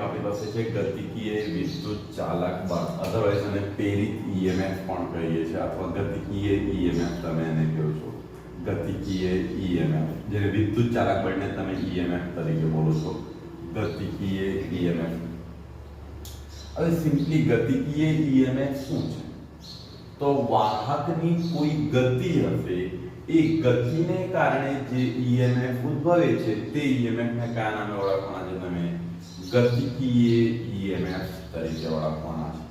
આપણી પાસે છે ગતિકીય વિદ્યુત ચાલક બળ, અધરવાઇઝ આને પ્રેરિત ઈએમએફ પણ કહીએ છીએ અથવા ગતિકીય ઈએમએફ તમે એને કહો છો. ગતિકીય ઈએમએફ, જેને વિદ્યુત ચાલક બળને તમે ઈએમએફ તરીકે બોલો છો, ગતિકીય ઈએમએફ. હવે સિમ્પલી ગતિકીય ઈએમએફ શું છે? તો વાહકની કોઈ ગતિ હશે, એ ગતિને કારણે જે ઈએમએફ ઉદ્ભવે છે તે ઈએમએફને કયા નામે ઓળખવાના છે? તમે ગતિકીય ઈએમએફ તરીકે ઓળખવાના છે.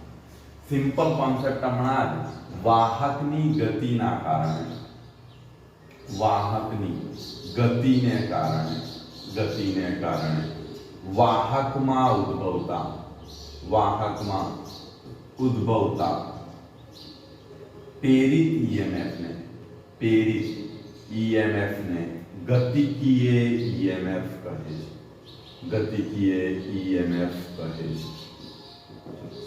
સિમ્પલ કોન્સેપ્ટ હમણાં જ, વાહકની ગતિના કારણે, વાહકની ગતિને કારણે વાહકમાં ઉદ્ભવતા પ્રેરિત ઈએમએફ ને ગતિકીય ઈએમએફ કહે છે. ગતિકીય ઈએમએફ કહે છે.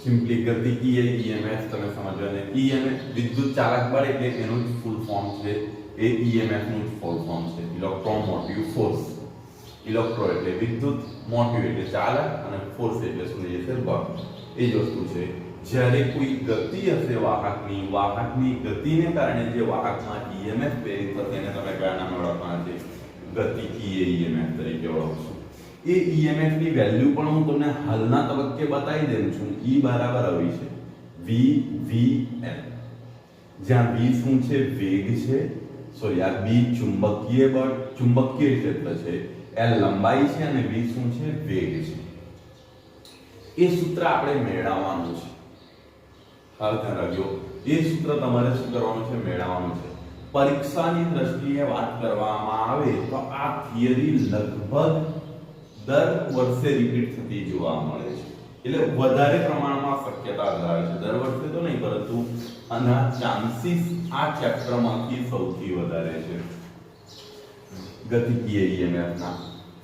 સિમ્પલી ગતિકીય ઈએમએફ તમે સમજો ને, ઈએમએફ વિદ્યુત ચાલક બળ એટલે એનું જ ફૂલ ફોર્મ છે, એ ઈએમએફ નું જ ફૂલ ફોર્મ છે, ઇલેક્ટ્રોમોટિવ ફોર્સ. ઇલેક્ટ્રો એટલે વિદ્યુત, મોટિવ એટલે ચાલક અને ફોર્સ એટલે શું છે? બળ. એ જ વસ્તુ છે. જ્યારે કોઈ ગતિ હશે વાહકની ગતિને કારણે જે વાહકમાં ઈએમએફ પ્રેરિત થશે એને તમે કયા નામે ઓળખવાના છે? ગતિકીય ઈએમએફ તરીકે ઓળખશો. એ ઈએમએફ ની વેલ્યુ પણ હું તમને હાલના તબક્કે બતાવી દઉં છું. E બરાબર આવી છે VVL, જ્યાં V શું છે? વેગ છે. સોરી, આ B ચુંબકીય બળ, ચુંબકીય ક્ષેત્ર છે. L લંબાઈ છે અને V શું છે? વેગ છે. એ સૂત્ર આપણે મેળવવાનું છે. હાલ ધ્યાન રાખજો, એ સૂત્ર તમારે શું કરવાનું છે? મેળવવાનું છે. પરીક્ષાની દ્રષ્ટિએ વાત કરવામાં આવે તો આ થિયરી લગભગ દર વર્ષે રિપીટ થતી જોવા મળે છે. એટલે વધારે પ્રમાણમાં શક્યતા ધરાવે છે. દર વર્ષે તો નહીં, પરંતુ આના ચાન્સીસ આ ચેપ્ટરમાંથી સૌથી વધારે છે ગતિકીય ઈએમએફ ના.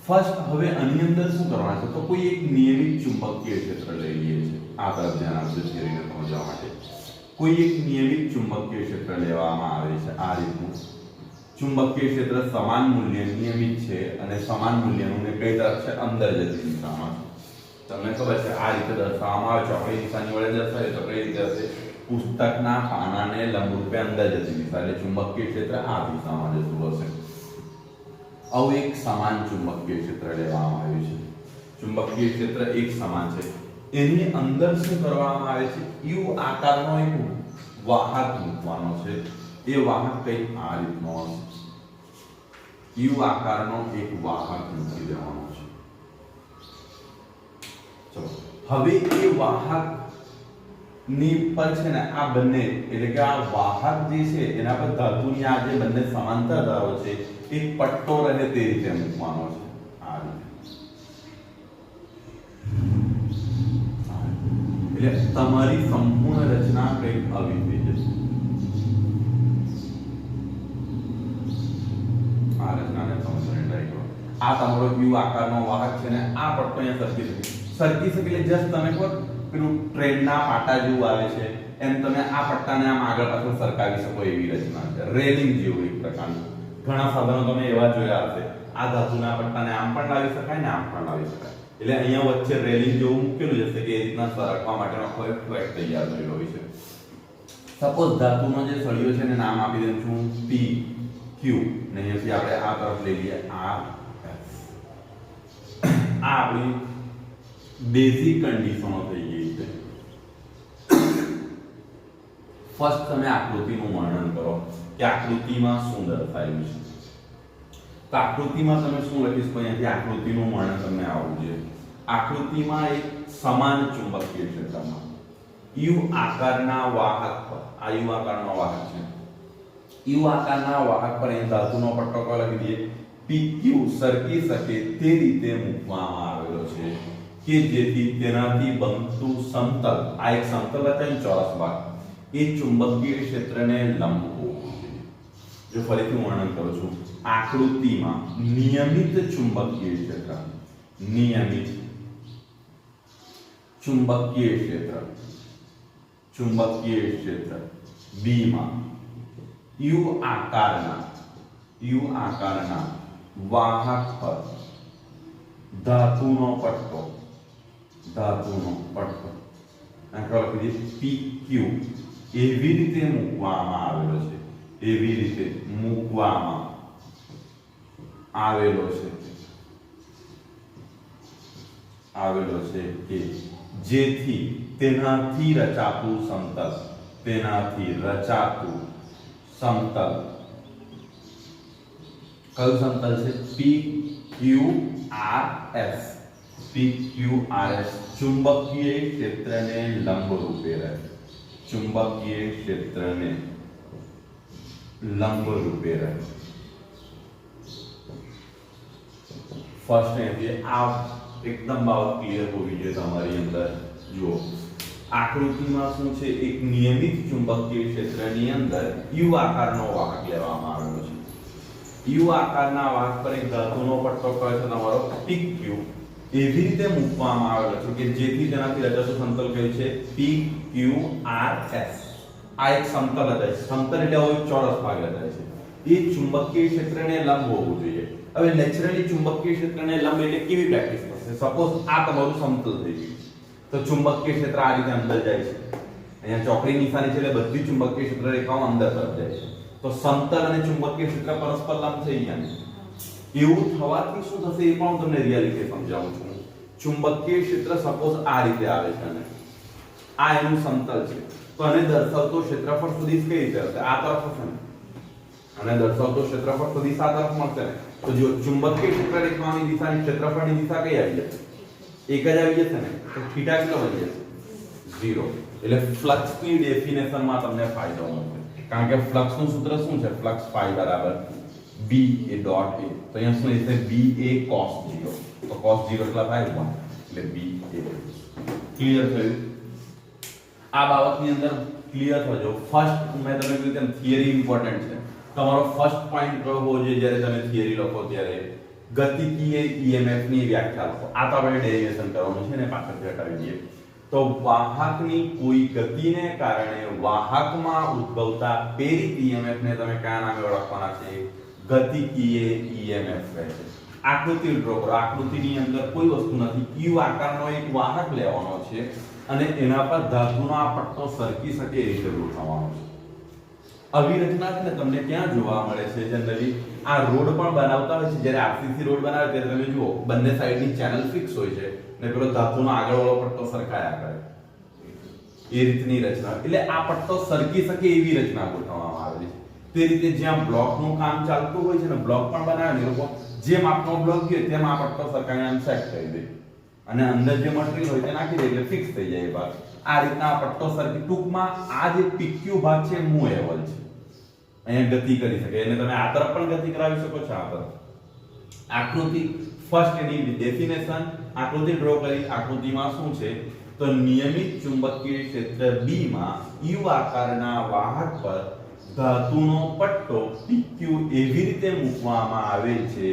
ફર્સ્ટ, હવે આની અંદર શું કરવાનું છે? તો કોઈ એક નિયમિત ચુંબકીય ક્ષેત્ર લઈ લઈએ છે. આ તરફ ધ્યાન આપજો થિયરીને સમજવા માટે. કોઈ એક નિયમિત ચુંબકીય ક્ષેત્ર લેવામાં આવે છે. આ રીતનું ચુંબકીય ક્ષેત્ર સમાન મૂલ્ય નિયમિત છે અને સમાન મૂલ્યનું ને કઈ તરફ છે? અંદર જતી દિશામાં. તમને ખબર છે આ રીતે દર્શાવવામાં આવે છે. આપણે દિશાની વડે દર્શાવીએ તો કઈ રીતે હશે? પુસ્તકના પાનાને લંબરૂપે અંદર જતી દિશા, એટલે ચુંબકીય ક્ષેત્ર આ દિશામાં જતું હશે. આવું એક સમાન ચુંબકીય ક્ષેત્ર લેવામાં આવ્યું છે. ચુંબકીય ક્ષેત્ર એક સમાન છે. એની અંદર શું કરવામાં આવે છે? યુ આકારનો એક વાહક મૂકવાનો છે. એ વાહક કંઈક આ રીતનો હશે. યુ આકારનો એક વાહક મૂકી દેવાનો છે. ચલો, હવે એ વાહક ની પર છે ને આ બંને, એટલે કે આ વાહક જે છે એના પર ધાતુની આ જે બંને સમાંતર ધારો છે એક પટ્ટો રહે તે રીતે મૂકવાનો છે. આ રીતે. એટલે તમારી સંપૂર્ણ રચના કંઈક આવી થઈ જશે. આ રચનાને સમજવાની ટ્રાય કરો. આ તમારો યુ આકારનો વાહક છે ને આ પટ્ટો અહીંયા સરકી શકે એટલે જસ્ટ તમે કહો પેલું ટ્રેનના પાટા જેવું આવે છે એમ તમે આ પટ્ટાને આમ આગળ પાછળ સરકાવી શકો એવી રચના છે. રેલિંગ જેવું એક પ્રકારનું. ઘણા સાધનો તમે એવા જોયા હશે. આ ધાતુના પટ્ટાને આમ પણ લાવી શકાય ને આમ પણ લાવી શકાય. એટલે અહીંયા વચ્ચે રેલિંગ જેવું મૂકેલું જશે કે એ રીતના સરકવા માટેનો કોઈ ટ્રેક તૈયાર થયેલો હોય છે. સપોઝ ધાતુનો જે સળિયો છે એને નામ આપી દઉં છું P Q ને અહીંયાથી આપણે આ તરફ લઈ લઈએ R S. આ આપણી બેઝિક કન્ડિશનો થઈ ગઈ છે. ફર્સ્ટ તમે આકૃતિનું વર્ણન કરો કે આકૃતિમાં શું દર્શાવ્યું છે. તો આકૃતિમાં તમે શું લખીશ? તો અહીંયાથી આકૃતિનું વર્ણન તમને આવવું જોઈએ. આકૃતિમાં એક સમાન ચુંબકીય ક્ષેત્રમાં યુ આકારના વાહક પર, આ યુ આકારનો વાહક છે, યુ આકારના વાહક પર અહીં ધાતુનો પટ્ટો લખી દઈએ. PQ સરકી શકે તે રીતે મૂકવામાં આવેલો છે કે જેથી તેનાથી બનતું સમતલ, આ એક સમતલ હતા ચોરસ ભાગ, એ ચુંબકીય ક્ષેત્રને લંબ હોવું. જો ફરીથી હું વર્ણન કરું છું, આકૃતિમાં નિયમિત ચુંબકીય ક્ષેત્ર, નિયમિત ચુંબકીય ક્ષેત્ર B માં યુ આકારના વાહક પર ધાતુનો પટ્ટો ધાતુનો પટ્ટો આંકડો લખી દઈએ PQ એવી રીતે મૂકવામાં આવેલો છે, એવી રીતે મૂકવામાં આવેલો છે કે જેથી તેનાથી રચાતું સમતલ, તેનાથી રચાતું સમતલ કયું સમતલ છે? PQRS, PQRS ચુંબકીય ક્ષેત્રને લંબ રૂપે રહે, ચુંબકીય ક્ષેત્રને લંબ રૂપે રહે. ફર્સ્ટ એ આ એકદમ બાબત ક્લિયર હોવી જોઈએ તમારી અંદર. જુઓ આકૃતિમાં શું છે, એક નિયમિત ચુંબકીય ક્ષેત્રની અંદર યુ આકારનો વાહક લેવામાં આવેલો છે. યુ આકારના વાહક પર એક ધાતુનો પટ્ટો કહે છે તમારો PQ એવી રીતે મૂકવામાં આવેલો છે કે જેથી તેનાથી રચાતું સમતલ કયું છે? PQRS. આ એક સમતલ રચાય છે. સમતલ એટલે એક ચોરસ ભાગ રચાય છે. એ ચુંબકીય ક્ષેત્રને લંબ હોવું જોઈએ. હવે નેચરલી ચુંબકીય ક્ષેત્રને લંબ એટલે કેવી પ્રેક્ટિસ થશે? સપોઝ આ તમારું સમતલ થઈ ગયું તો ચુંબકીય ક્ષેત્ર આ રીતે અંદર જાય છે. અહીંયા ચોકડી નિશાની છે એટલે બધી ચુંબકીય ક્ષેત્ર રેખાઓ અંદર તરફ જાય છે. તો સમતલ અને ચુંબકીય ક્ષેત્ર પરસ્પર લંબ થઈ ગયા. એવું થવાથી શું થશે એ પણ હું તમને રિયાલિટી સમજાવું છું. ચુંબકીય ક્ષેત્ર સપોઝ આ રીતે આવે છે અને આ એનું સમતલ છે તો આને દર્શાવતો ક્ષેત્રફળ સદિશ કઈ રીતે હશે? આ તરફ હશે ને. અને દર્શાવતો ક્ષેત્રફળ સદિશ આ તરફ મળશે ને. તો જો ચુંબકીય ક્ષેત્ર રેખાની દિશાની ક્ષેત્રફળની દિશા કઈ આવી જશે? એક જ આવી જશે ને. તો થીટા કેટલો બની જશે? 0. એટલે ફ્લક્સ ની ડેફિનેશન માં તમને ફાયદો મળશે. કારણ કે ફ્લક્સ નું સૂત્ર શું છે? ફ્લક્સ phi બરાબર b a ડોટ a. તો અહીંયા શું થશે? b a cos 0. તો cos 0 કેટલા થાય? 1. એટલે b a. ક્લિયર થયું? આ બાબતની અંદર ક્લિયર થજો. ફર્સ્ટ મેં તમને કીધું તેમ થિયરી ઇમ્પોર્ટન્ટ છે. તમારો ફર્સ્ટ પોઈન્ટ કયો હોવો જોઈએ જ્યારે તમે થિયરી લખો ત્યારે? ગતિકીય EMF ની વ્યાખ્યા લખો. આ તો આપણે ડેરિવેશન કરવાનું છે ને પાછળથી હટાવી દઈએ. તો વાહકની કોઈ ગતિને કારણે વાહકમાં ઉદ્ભવતા પ્રેરિત EMF ને તમે કયા નામે ઓળખવાના છે? ગતિકીય EMF કહે છે. આકૃતિ ડ્રો કરો. આકૃતિની અંદર કોઈ વસ્તુ નથી. Q આકારનો એક વાહક લેવાનો છે અને એના પર ધાતુનો આ પટ્ટો સરકી શકે એ રીતે ગોઠવવાનો છે. આવી રચના છે ને તમને ક્યાં જોવા મળે છે? જનરલી આ રોડ પણ બનાવતા હોય છે. જ્યારે RCC રોડ બનાવે ત્યારે તમે જુઓ બંને સાઈડની ચેનલ ફિક્સ હોય છે ને પેલો ધાતુનો આગળવાળો પટ્ટો સરકાયા કરે. એ રીતની રચના. એટલે આ પટ્ટો સરકી શકે એવી રચના ગોઠવવામાં આવેલી છે. તે રીતે જ્યાં બ્લોકનું કામ ચાલતું હોય છે ને, બ્લોક પણ બનાવે ને લોકો, જેમ આપનો બ્લોક ગયો તેમ આ પટ્ટો સરકાવીને આમ સેટ કરી દે અને અંદર જે મટીરીયલ હોય તે નાખી દે એટલે ફિક્સ થઈ જાય એ ભાગ. આ રીતના આ પટ્ટો સરકી. ટૂંકમાં આ જે PQ ભાગ છે મૂવેબલ છે. અહીંયા ગતિ કરી શકે. એને તમે આ તરફ પણ ગતિ કરાવી શકો છો, આ તરફ. આકૃતિ ફર્સ્ટ એની ડેફિનેશન આકૃતિ ડ્રો કરી. આકૃતિમાં શું છે? તો નિયમિત ચુંબકીય ક્ષેત્ર B માં U આકારના વાહક પર ધાતુનો પટ્ટો PQ એવી રીતે મૂકવામાં આવે છે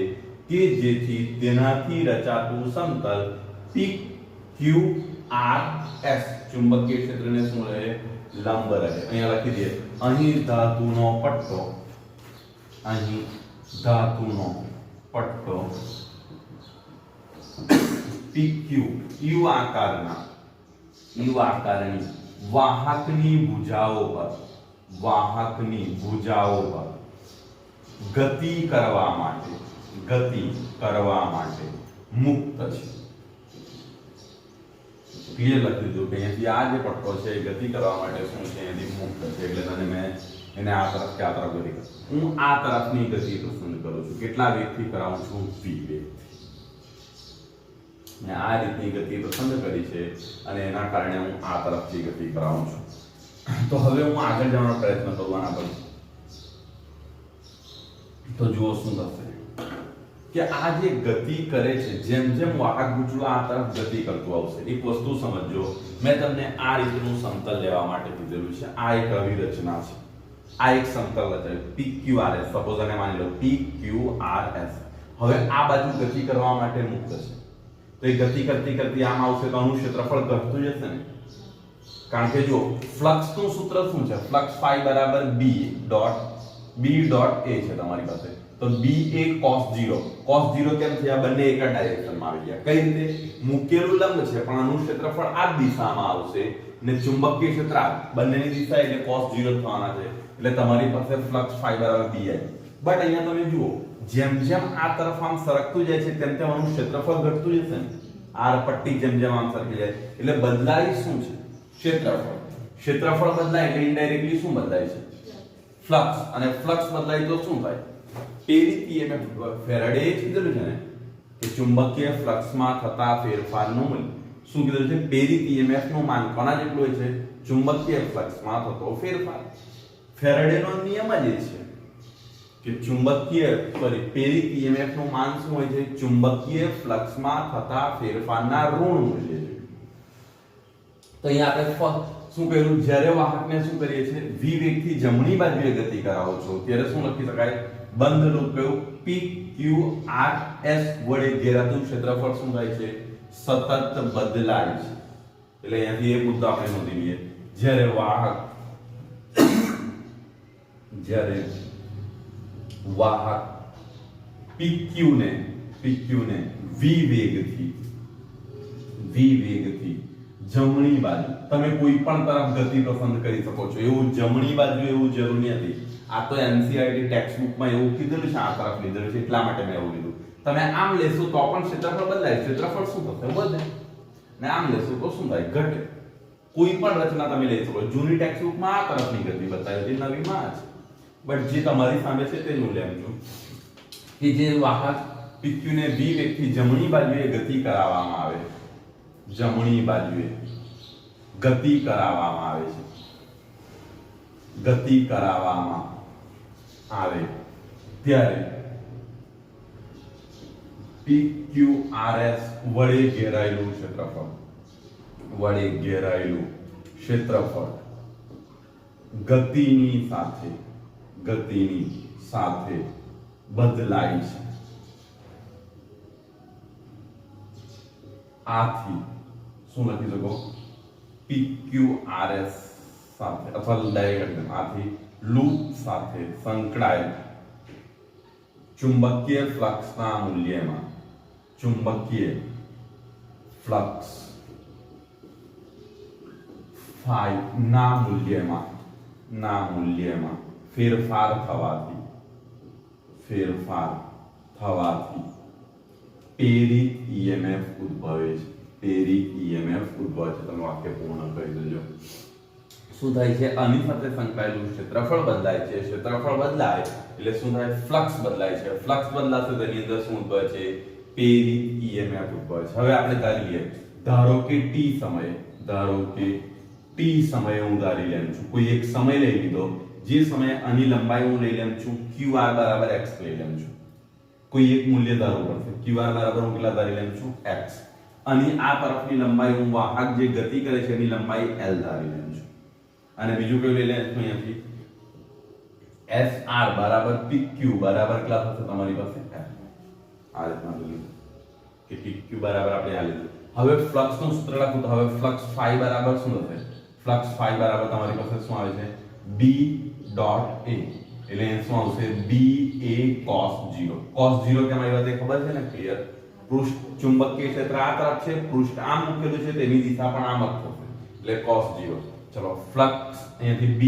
કે જેથી તેનાથી રચાતું સમતલ PQRS ચુંબકીય ક્ષેત્રને શું રહે? લંબ રહે. અહીંયા લખી દઈએ. અહીં ધાતુનો પટ્ટો, અહીં ધાતુનો પટ્ટો PQ U આકારની વાહકની ભુજાઓ પર ગતિ કરવા માટે મુક્ત છે. ક્લિયર લખી દીધું કે અહીંયાથી આ જે પટ્ટો છે એ ગતિ કરવા માટે શું છે? એની મુક્ત છે. એટલે તને મેં એને આ તરફ કે આ તરફ ગતિ કરું. હું આ તરફની ગતિ પસંદ કરું છું. કેટલા વેગથી કરાવું છું? v વેગથી. મેં આ રીતની ગતિ પસંદ કરી છે અને એના કારણે હું આ તરફથી ગતિ કરાવું છું. તો હવે હું આગળ જવાનો પ્રયત્ન કરવાના પર. તો જુઓ શું થશે કે આ જે ગતિ કરે છે, જેમ જેમ વાહક ગુચડું આ તરફ ગતિ કરતું આવશે. એક વસ્તુ સમજો, મેં તમને આ રીતનું સમતલ લેવા માટે કીધેલું છે. આ એક આવી રચના છે. આ એક સમતલ રચાય PQRS. સપોઝ આને માની લો PQRS. હવે આ બાજુ ગતિ કરવા માટે મુક્ત છે. તો એ ગતિ કરતી આમ આવશે તો આનું ક્ષેત્રફળ ઘટતું જશે ને. કારણ કે જો ફ્લક્સ નું સૂત્ર શું છે? ફ્લક્સ phi બરાબર b ડોટ a છે તમારી પાસે. તો b એ cos 0 કેમ છે? આ બંને એક જ ડાયરેક્શનમાં આવી ગયા. કઈ રીતે? મૂકેલું લંબ છે પણ આનું ક્ષેત્રફળ આ દિશામાં આવશે ને ચુંબકીય ક્ષેત્ર આ બંનેની દિશા એટલે cos 0 થવાના છે. એટલે તમારી પાસે ફ્લક્સ phi બરાબર bi. બટ અહીંયા તમે જુઓ, જેમ જેમ આ તરફ આમ સરકતું જાય છે તેમ તેમ આનું ક્ષેત્રફળ ઘટતું જશે ને. આર પટ્ટી જેમ જેમ આમ સરકી જાય એટલે બદલાય શું છે? ક્ષેત્રફળ. ક્ષેત્રફળ બદલાય એટલે ઇનડાયરેક્ટલી શું બદલાય છે? ફ્લક્સ. અને ફ્લક્સ બદલાય તો શું થાય? પ્રેરિત EMF. ફેરાડે એ કીધું છે ને કે ચુંબકીય ફ્લક્સમાં થતા ફેરફારનું મૂલ્ય શું કીધું છે? પ્રેરિત EMF નું માન કોના જેટલું હોય છે? ચુંબકીય ફ્લક્સમાં થતો ફેરફાર. ફેરાડેનો નિયમ જ છે કે ચુંબકીય પ્રેરિત EMF નું માન શું હોય છે? ચુંબકીય ફ્લક્સમાં થતા ફેરફારના ઋણ મૂલ્ય છે. તો અહીંયા આપણે શું કર્યું? જ્યારે વાહકને શું કરીએ છીએ? v વેગથી જમણી બાજુએ ગતિ કરાવો છો ત્યારે શું લખી શકાય? બંધ લૂપ કયું? PQRS વડે ઘેરાતું ક્ષેત્રફળ શું થાય છે? સતત બદલાય છે. એટલે અહીંયાથી એ મુદ્દો આપણે નોંધી લઈએ. જ્યારે વાહક PQ ને v વેગથી જમણી બાજુ, તમે કોઈ પણ તરફ ગતિ પસંદ કરી શકો છો. એવું જમણી બાજુ એવું જરૂરી નથી. આ તો NCERT ટેક્સ્ટબુકમાં એવું કીધેલું છે, આ તરફ લીધેલું છે એટલા માટે મેં એવું લીધું. તમે આમ લેશો તો પણ ક્ષેત્રફળ બદલાય. ક્ષેત્રફળ શું થશે? વધે. ને આમ લેશો તો શું થાય? ઘટે. કોઈ પણ રચના તમે લઈ શકો. જૂની ટેક્સ્ટબુકમાં આ તરફની ગતિ બતાવી હતી, નવીમાં આ છે. બટ જે તમારી સામે છે તે જ હું લેમ છું કે જે વાહક PQ ને v વેગથી જમણી બાજુએ ગતિ કરાવવામાં આવે, જમણી બાજુએ ગતિ કરાવવામાં આવે છે, ગતિ કરાવવામાં આવે ત્યારે PQRS વડે ઘેરાયેલું ક્ષેત્રફળ ગતિની સાથે બદલાય છે. આથી શું લખી શકો? PQRS સાથે અથવા ડાયરેક્ટ આથી લૂપ સાથે સંકળાયેલ ચુંબકીય ફ્લક્સના મૂલ્યમાં phi ના મૂલ્યમાં ફેરફાર થવાથી પ્રેરિત EMF ઉદ્ભવે છે. તમે વાક્ય પૂર્ણ કરી દેજો. શું થાય છે? આની સાથે સંકળાયેલું ક્ષેત્રફળ બદલાય છે. ક્ષેત્રફળ બદલાય એટલે શું થાય? ફ્લક્સ બદલાય છે. ફ્લક્સ બદલાશે તેની અંદર શું ઉદ્ભવે છે? પ્રેરિત EMF ઉદ્ભવે છે. હવે આપણે ધારી લઈએ, ધારો કે t સમયે હું ધારી લેમ છું. કોઈ એક સમય લઈ લીધો, જે સમયે આની લંબાઈ હું લઈ લેમ છું QR બરાબર x લઈ લેમ છું. કોઈ એક મૂલ્ય ધારવું પડશે. QR બરાબર હું કેટલા ધારી લેમ છું? x. અને આ તરફની લંબાઈ હું વાહક જે ગતિ કરે છે એની લંબાઈ l ધારી લેમ છું. અને બીજું કયું લઈ લેમ છું? અહીંયાથી SR બરાબર PQ બરાબર કેટલા થશે તમારી પાસે? f. આ રીતના લઈએ કે PQ બરાબર આપણે આ લીધું. હવે ફ્લક્સ નું સૂત્ર લખું તો હવે ફ્લક્સ phi બરાબર શું થશે? ફ્લક્સ phi બરાબર તમારી પાસે શું આવે છે? B dot A. એટલે શું આવશે? BA cos 0. cos 0 કેમ આવ્યા તે ખબર છે ને? ક્લિયર. પૃષ્ઠ ચુંબકીય ક્ષેત્ર આ તરફ છે, પૃષ્ઠ આમ મૂકેલું છે, તેની દિશા પણ આમ જ થશે એટલે cos 0. ચલો ફ્લક્સ અહીંયાથી B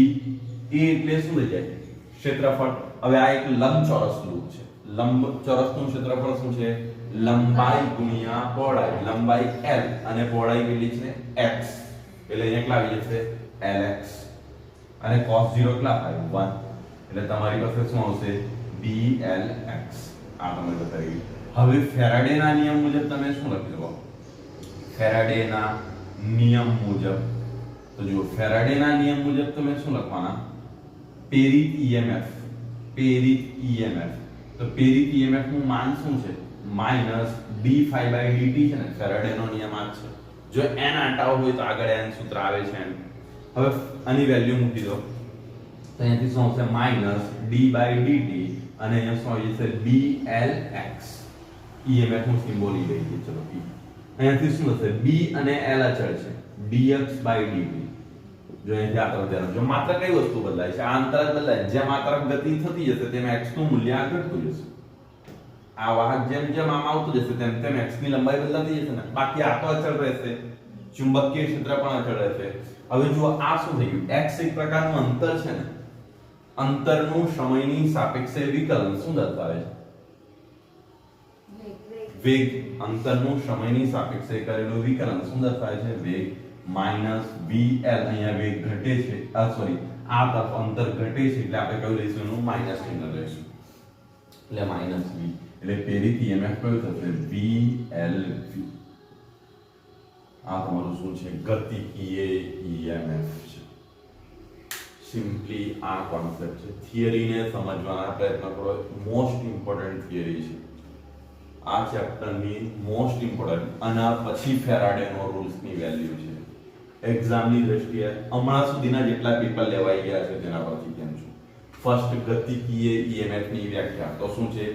A એટલે શું થઈ જાય? ક્ષેત્રફળ. હવે આ એક લંબચોરસ લૂપ છે. લંબચોરસનું ક્ષેત્રફળ શું છે? લંબાઈ ગુણ્યા પહોળાઈ. લંબાઈ L અને પહોળાઈ કેટલી છે? x. એટલે અહીંયા કેટલા આવી જશે? Lx. અને cos 0 કેટલા થાય? 1. એટલે તમારી પાસે શું આવશે? BLx. આ તમે બતાવી. હવે ફેરાડેના નિયમ મુજબ તમે શું લખી શકો? ફેરાડેના નિયમ મુજબ તો જો ફેરાડેના નિયમ મુજબ તમે શું લખવાના? પ્રેરિત EMF. તો પ્રેરિત EMF નું માન શું છે? -d phi by dt છે ને. ફેરાડેનો નિયમ આ છે. જો n આંટાઓ હોય તો આગળ n સૂત્ર આવે છે. હવે આની વેલ્યુ મૂકી દો તો અહીંયાથી શું આવશે? -d by dt અને અહીંયા શું આવી જશે? BLx. EMF નું સિમ્બોલ લઈ લઈએ. ચલો અહીંયાથી શું થશે? B અને L અચળ છે. dx by dt જો અહીંથી આ તરફ ધ્યાન આપજો, માત્ર કઈ વસ્તુ બદલાય છે? આ અંતર જ બદલાય. જેમ આ તરફ ગતિ થતી જશે તેમ x નું મૂલ્ય આ ઘટતું જશે. આ વાહક જેમ જેમ આમ આવતું જશે તેમ તેમ x ની લંબાઈ બદલાતી જશે ને. બાકી આ તો અચળ રહેશે, ચુંબકીય ક્ષેત્ર પણ અચળ રહેશે. હવે જુઓ આ શું થઈ ગયું? x એક પ્રકારનું અંતર છે ને, અંતરનું સમયની સાપેક્ષે વિકલન શું દર્શાવે છે? વેગ. અંતરનું સમયની સાપેક્ષે કરેલું વિકલન શું દર્શાવે છે? વેગ માઈનસ vl. અહીંયા વેગ ઘટે છે, સોરી આ તરફ અંતર ઘટે છે એટલે આપણે કયું લઈશું? એનું માઈનસ ચિહ્ન લઈશું, એટલે માઈનસ v. એટલે પ્રેરિત EMF કયું થશે? vlv. આ તમારું શું છે? ગતિકીય EMF છે. સિમ્પલી આ કોન્સેપ્ટ છે. થિયરીને સમજવાના પ્રયત્ન કરો. મોસ્ટ ઇમ્પોર્ટન્ટ થિયરી છે આ ચેપ્ટરની, મોસ્ટ ઇમ્પોર્ટન્ટ. અને પછી ફેરાડેનો રૂલ્સની વેલ્યુ છે. એક્ઝામની દ્રષ્ટિએ હમણાં સુધીના જેટલા પેપર લેવાઈ ગયા છે તેના પરથી કેમ છું. ફર્સ્ટ, ગતિકીય EMF ની વ્યાખ્યા તો શું છે?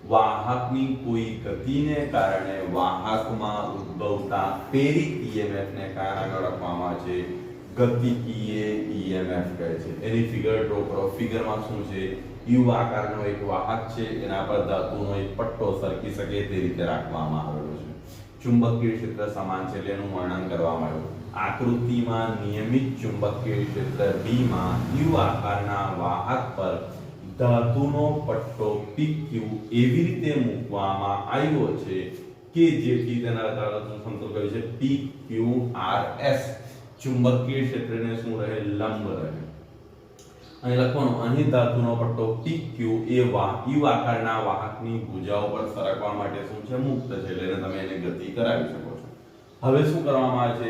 વાહકની કોઈ ગતિને કારણે વાહકમાં ઉદ્ભવતા પ્રેરિત EMF ને કારણે ઓળખવામાં આવે છે ગતિકીય EMF કહે છે. એની ફિગર ડ્રો કરો. ફિગરમાં શું છે? યુ આકારનો એક વાહક છે, એના પર ધાતુનો એક પટ્ટો સરકી શકે તે રીતે રાખવામાં આવેલો છે. ચુંબકીય ક્ષેત્ર સમાન છે એટલે એનું વર્ણન કરવામાં આવ્યું. આકૃતિમાં નિયમિત ચુંબકીય ક્ષેત્ર B માં યુ આકારના વાહક પર ધાતુનો પટ્ટો PQ એવી રીતે મૂકવામાં આવ્યો છે કે જેથી તેના ધાતુનું સમતલ કહ્યું છે PQRS. ચુંબકીય ક્ષેત્રને શું રહે? લંબ રહે. અહીં લખવાનું, અહીં ધાતુનો પટ્ટો PQ એ યુ આકારના વાહકની ભુજાઓ પર સરકવા માટે શું છે? મુક્ત છે, એટલે તમે એને ગતિ કરાવી શકો છો. હવે શું કરવામાં આવે છે?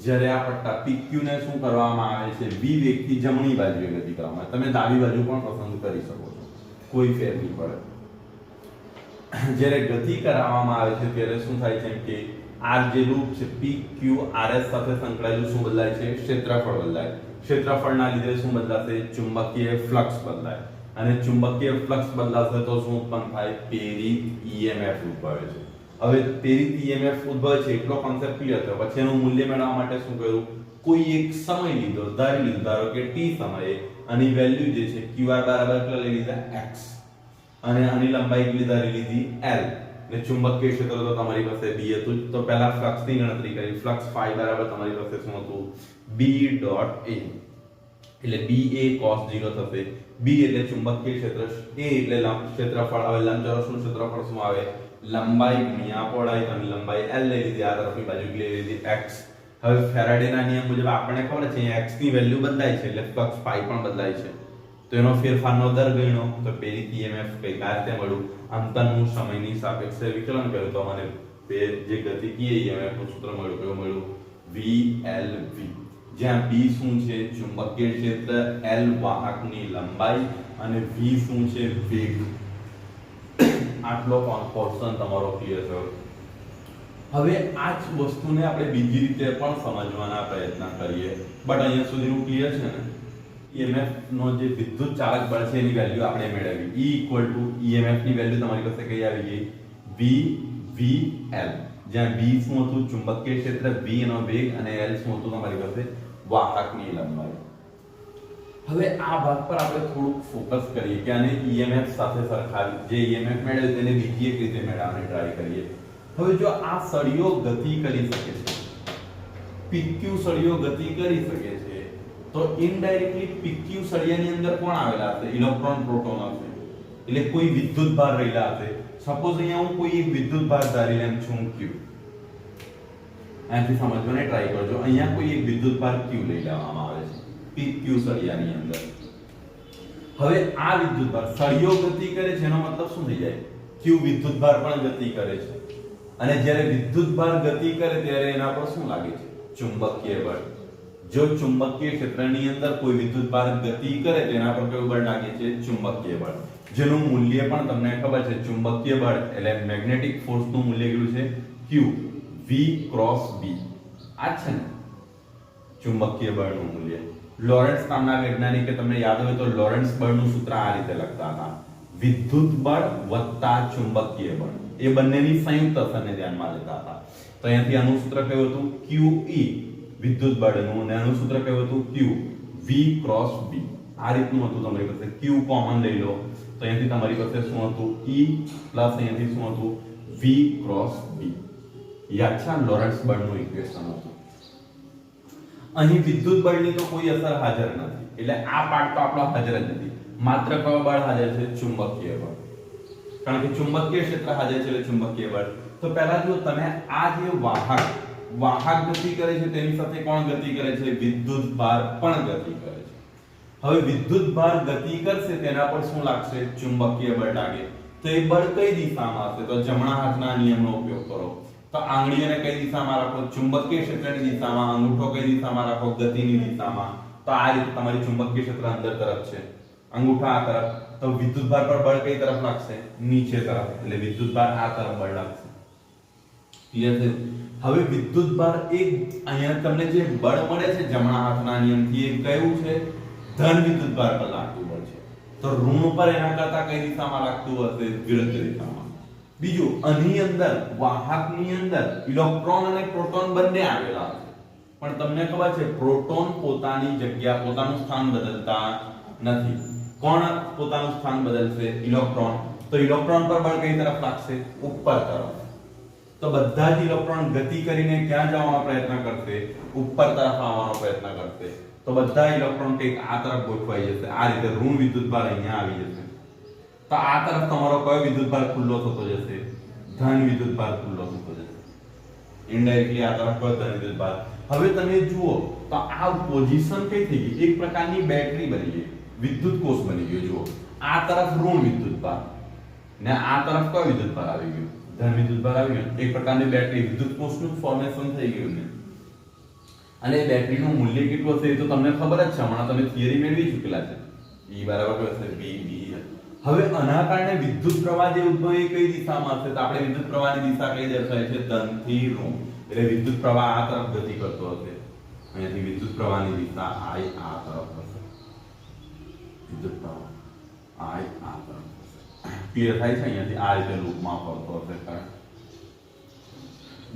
જ્યારે આ પટ્ટા PQ ને શું કરવામાં આવે છે? v વેગથી જમણી બાજુએ ગતિ કરવામાં આવે. તમે ડાબી બાજુ પણ પસંદ કરી શકો છો, કોઈ ફેર નહીં પડે. જ્યારે ગતિ કરાવવામાં આવે છે ત્યારે શું થાય છે કે આ જે લૂપ છે PQRS સાથે સંકળાયેલું શું બદલાય છે? ક્ષેત્રફળ બદલાય. ક્ષેત્રફળના લીધે શું બદલાશે? ચુંબકીય ફ્લક્સ બદલાય. અને ચુંબકીય ફ્લક્સ બદલાશે તો શું ઉત્પન્ન થાય? પ્રેરિત EMF ઉદ્ભવે છે. હવે પ્રેરિત EMF ઉદ્ભવે છે એટલો કોન્સેપ્ટ ક્લિયર થયો. પછી એનું મૂલ્ય મેળવવા માટે શું કર્યું? કોઈ એક સમય લીધો, ધારી લીધો, ધારો કે t સમયે આની વેલ્યુ જે છે qr બરાબર કેટલા લઈ લીધા? x. અને આની લંબાઈ કેટલી ધારી લીધી? l. ને ચુંબકીય ક્ષેત્ર તો તમારી પાસે b હતું, તો પહેલા ફ્લક્સ ની ગણતરી કરી. ફ્લક્સ phi બરાબર તમારી પાસે શું હતું? b dot a. એટલે b a cos 0 થશે. b એટલે ચુંબકીય ક્ષેત્ર, a એટલે ક્ષેત્રફળ. હવે લંબચોરસનું ક્ષેત્રફળ શું આવે? લંબાઈ ગુણ્યા પહોળાઈ. તો લંબાઈ l લઈ લીધી, આ તરફની બાજુ લઈ લીધી x. હવે ફેરાડેના નિયમ મુજબ આપણને ખબર છે x ની વેલ્યુ બદલાય છે એટલે ફ્લક્સ phi પણ બદલાય છે. તો એનો ફેરફારનો દર ગણ્યો તો પ્રેરિત EMF કઈ રીતે મળ્યું? અંતરનું સમયની સાપેક્ષે વિકલન કર્યું તો મને જે ગતિકીય EMF નું સૂત્ર મળ્યું. કયું મળ્યું? VLV. જ્યાં B શું છે? ચુંબકીય ક્ષેત્ર, L વાહકની લંબાઈ અને V શું છે? વેગ. આટલો પોર્શન તમારો ક્લિયર થયો. હવે આ જ વસ્તુને આપણે બીજી રીતે પણ સમજવાના પ્રયત્ન કરીએ, બટ અહીંયા સુધીનું ક્લિયર છે ને? EMF નો જે વિદ્યુત ચાલક બળ છે એની વેલ્યુ આપણે મેળવી. E EMF ની વેલ્યુ તમારી પાસે કઈ આવી ગઈ? VL. જ્યાં V શું હતું? ચુંબકીય ક્ષેત્ર, V એનો વેગ અને L શું હતું? તમારી પાસે વાહકની લંબાઈ. હવે આ ભાગ પર આપણે થોડુંક ફોકસ કરીએ કે આને EMF સાથે સરખાવી, જે EMF મેળવ્યું તેને બીજી એક રીતે મેળવવાની ટ્રાય કરીએ. હવે જો આ સળિયો ગતિ કરી શકે છે, PQ સળિયો ગતિ કરી શકે છે, તો ઇનડાયરેક્ટલી PQ સળિયાની અંદર કોણ આવેલા હશે? ઇલેક્ટ્રોન, પ્રોટોન હશે. એટલે કોઈ વિદ્યુત ભાર રહેલા હશે. સપોઝ અહીંયા હું કોઈ એક વિદ્યુત ભાર ધારી લઉં છું Q. અહીંથી સમજવાને ટ્રાય કરજો. અહીંયા કોઈ એક વિદ્યુત ભાર Q લઈ લેવામાં આવે છે PQ સળિયાની અંદર. હવે આ વિદ્યુત ભાર સળિયો ગતિ કરે છે એનો મતલબ શું થઈ જાય? Q વિદ્યુત ભાર પણ ગતિ કરે છે. અને જ્યારે વિદ્યુત ભાર ગતિ કરે ત્યારે એના પર શું લાગે છે? ચુંબકીય બળ. જો ચુંબકીય ક્ષેત્રની અંદર કોઈ વિદ્યુત ભાર ગતિ કરે તેના પર કયું બળ લાગે છે? ચુંબકીય બળ. જેનું મૂલ્ય પણ તમને ખબર છે. ચુંબકીય બળ એટલે મેગ્નેટિક ફોર્સ નું મૂલ્ય કેટલું છે? Q V cross B. આ છે ને ચુંબકીય બળનું મૂલ્ય. લોરેન્ટ્ઝ નામના વૈજ્ઞાનિકે, તમને યાદ હોય તો, લોરેન્ટ્ઝ બળનું સૂત્ર આ રીતે લખતા હતા: વિદ્યુત બળ વત્તા ચુંબકીય બળ. એ બંનેની સંયુક્ત અસરને ધ્યાનમાં લેતા હતા. તો અહીંયાથી આનું સૂત્ર કયું હતું? QE વિદ્યુત બળનું અને આનું સૂત્ર કયું હતું Q V ક્રોસ B આ રીતનું હતું તમારી પાસે Q કોમન લઈ લો તો અહીંથી તમારી પાસે શું હતું E પ્લસ અહીંથી શું હતું V ક્રોસ B યાદ છે લોરેન્ટ્ઝ બળનું ઇક્વેશન હતું અહીં વિદ્યુત બળની તો કોઈ અસર હાજર નથી એટલે આ પાર્ટ તો આપણો હાજર જ નથી માત્ર કયો બળ હાજર છે ચુંબકીય બળ કારણ કે ચુંબકીય ક્ષેત્ર હાજર છે એટલે ચુંબકીય બળ તો પહેલા જો તમે આ જે વાહક ગતિ કરે છે તેની સાથે કોણ ગતિ કરે છે વિદ્યુત ભાર પણ ગતિ કરે છે હવે વિદ્યુત ભાર ગતિ કરશે તેના પર શું લાગશે ચુંબકીય બળ લાગે તો એ બળ કઈ દિશામાં હશે તો જમણા હાથના નિયમનો ઉપયોગ કરો તો આંગળીઓને કઈ દિશામાં રાખો ચુંબકીય ક્ષેત્રની દિશામાં અંગૂઠો કઈ દિશામાં રાખો ગતિની દિશામાં તો આ રીતે તમારી ચુંબકીય ક્ષેત્ર અંદર તરફ છે અંગૂઠા આ તરફ તો વિદ્યુતભાર પર બળ કઈ તરફ લાગશે નીચે તરફ એટલે વિદ્યુતભાર આ તરફ બળ લાગશે ક્લિયર છે હવે વિદ્યુતભાર એક અહીંયા તમને જે બળ મળે છે જમણા હાથના નિયમથી એ કયું છે ધન વિદ્યુતભાર પર લાગતું બળ છે તો ઋણ ઉપર એના કરતા કઈ દિશામાં લાગતું હશે વિરુદ્ધ દિશામાં બીજું આની અંદર વાહકની અંદર ઇલેક્ટ્રોન અને પ્રોટોન બંને આવેલા છે પણ તમને ખબર છે પ્રોટોન પોતાની જગ્યા પોતાનું સ્થાન બદલતા નથી કોણ પોતાનું સ્થાન બદલશે ઇલેક્ટ્રોન તો ઇલેક્ટ્રોન પર બળ કઈ તરફ લાગશે ઉપર તરફ તો બધા જ ઇલેક્ટ્રોન ગતિ કરીને ક્યાં જવાનો પ્રયત્ન કરશે ઉપર તરફ આવવાનો પ્રયત્ન કરશે તો બધા ઇલેક્ટ્રોન કંઈક આ તરફ ગોઠવાઈ જશે આ રીતે ઋણ વિદ્યુતભાર અહીંયા આવી જશે તો આ તરફ તમારો કયો વિદ્યુતભાર ખુલ્લો થતો જશે ધન વિદ્યુતભાર ખુલ્લો થતો જશે ઇનડાયરેક્ટલી આ તરફ કયો ધન વિદ્યુતભાર હવે તમે જુઓ તો આ પોઝિશન કઈ થઈ ગઈ એક પ્રકારની બેટરી બની ગઈ વિદ્યુત કોષ બની ગયો જુઓ આ તરફ ઋણ વિદ્યુતભાર ને આ તરફ કયો વિદ્યુતભાર આવી ગયો ધન વિદ્યુતભાર આવી ગયો એક પ્રકારની બેટરી વિદ્યુત કોષનું ફોર્મેશન થઈ ગયું ને અને બેટરીનું મૂલ્ય કેટલું હશે એ તો તમને ખબર જ છે હમણાં તમે થિયરી મેળવી ચૂકેલા છે E બરાબર હશે B હવે આના કારણે વિદ્યુત પ્રવાહ જે ઉદ્ભવે કઈ દિશામાં હશે તો આપણે વિદ્યુત પ્રવાહની દિશા કઈ દર્શાવે છે ધન થી ઋણ એટલે વિદ્યુત પ્રવાહ આ તરફ ગતિ કરતો હશે અહીંયાથી વિદ્યુત પ્રવાહની દિશા I આ તરફ હશે વિદ્યુત પ્રવાહ I આ તરફ હશે ક્લિયર થાય છે અહીંયાથી આ રીતે લૂપમાં ફરતો હશે કારણ